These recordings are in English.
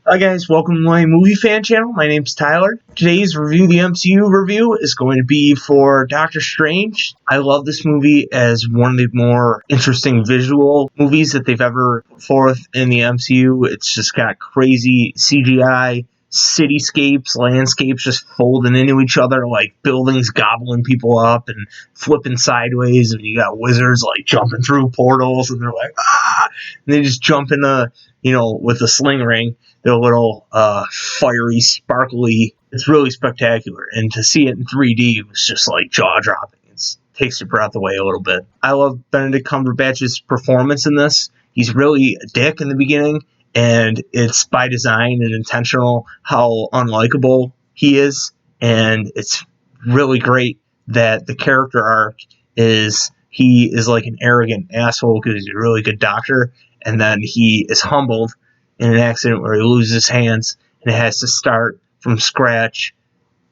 Hi guys, welcome to my movie fan channel. My name's Tyler. Today's review, the MCU review, is going to be for Doctor Strange. I love this movie as one of the more interesting visual movies that they've ever put forth in the MCU. It's just got crazy CGI, cityscapes, landscapes just folding into each other like buildings gobbling people up and flipping sideways, and you got wizards like jumping through portals and they're like, ah! And they just jump into, with the sling ring. They're a little fiery, sparkly. It's really spectacular. And to see it in 3D was just like jaw-dropping. It takes your breath away a little bit. I love Benedict Cumberbatch's performance in this. He's really a dick in the beginning, and it's by design and intentional how unlikable he is. And it's really great that the character arc is he is like an arrogant asshole because he's a really good doctor, and then he is humbled in an accident where he loses his hands and has to start from scratch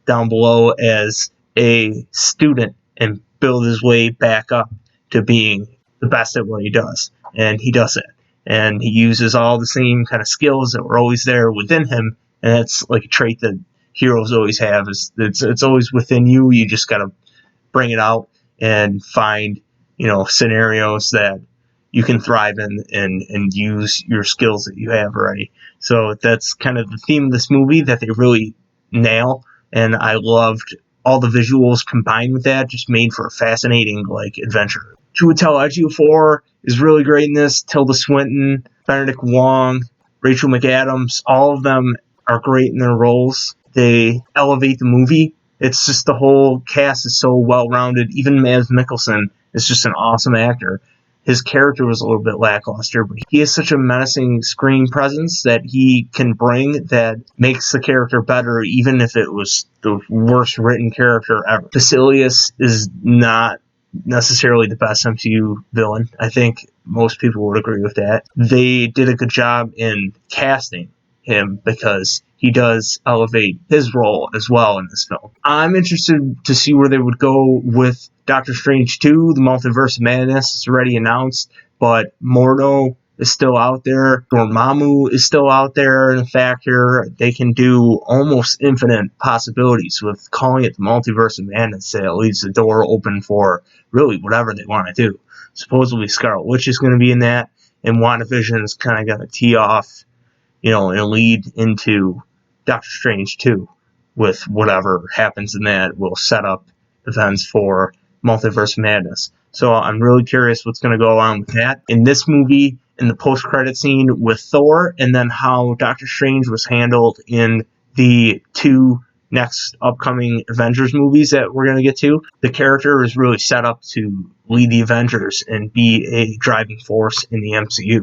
down below as a student and build his way back up to being the best at what he does. And he does it. And he uses all the same kind of skills that were always there within him. And that's like a trait that heroes always have. It's always within you. You just got to bring it out and find, scenarios that you can thrive in and use your skills that you have already. So that's kind of the theme of this movie that they really nail. And I loved all the visuals combined with that, just made for a fascinating adventure. Chiwetel Ejiofor is really great in this. Tilda Swinton, Benedict Wong, Rachel McAdams, all of them are great in their roles. They elevate the movie. It's just the whole cast is so well-rounded. Even Mads Mikkelsen is just an awesome actor. His character was a little bit lackluster, but he has such a menacing screen presence that he can bring that makes the character better, even if it was the worst written character ever. Basilius is not necessarily the best MCU villain. I think most people would agree with that. They did a good job in casting him because he does elevate his role as well in this film. I'm interested to see where they would go with Doctor Strange 2, The Multiverse of Madness. It's already announced, but Mordo is still out there. Dormammu is still out there. In fact, here they can do almost infinite possibilities with calling it The Multiverse of Madness. It leaves the door open for really whatever they want to do. Supposedly Scarlet Witch is going to be in that, and WandaVision is kind of going to tee off, and lead into Doctor Strange 2 with whatever happens in that will set up events for Multiverse Madness. So I'm really curious what's going to go on with that. In this movie, in the post-credit scene with Thor, and then how Doctor Strange was handled in the two next upcoming Avengers movies that we're going to get to, the character is really set up to lead the Avengers and be a driving force in the MCU.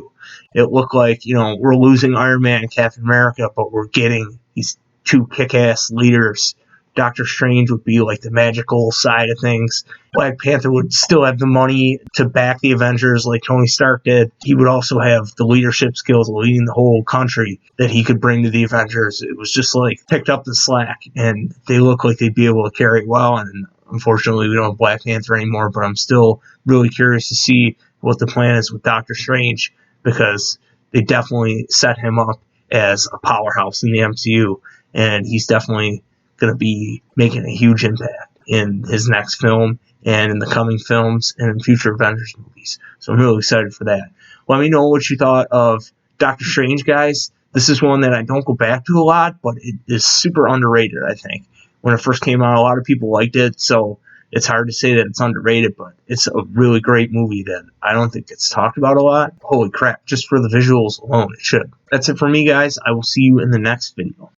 It looked like, we're losing Iron Man and Captain America, but we're getting these two kick-ass leaders. Doctor Strange would be like the magical side of things. Black Panther would still have the money to back the Avengers like Tony Stark did. He would also have the leadership skills of leading the whole country that he could bring to the Avengers. It was just picked up the slack, and they look like they'd be able to carry it well. And unfortunately, we don't have Black Panther anymore, but I'm still really curious to see what the plan is with Doctor Strange, because they definitely set him up as a powerhouse in the MCU, and he's definitely going to be making a huge impact in his next film and in the coming films and in future Avengers movies. So I'm really excited for that. Let me know what you thought of Doctor Strange, guys. This is one that I don't go back to a lot, but it is super underrated, I think. When it first came out, a lot of people liked it, so it's hard to say that it's underrated, but it's a really great movie that I don't think gets talked about a lot. Holy crap, just for the visuals alone, it should. That's it for me, guys. I will see you in the next video.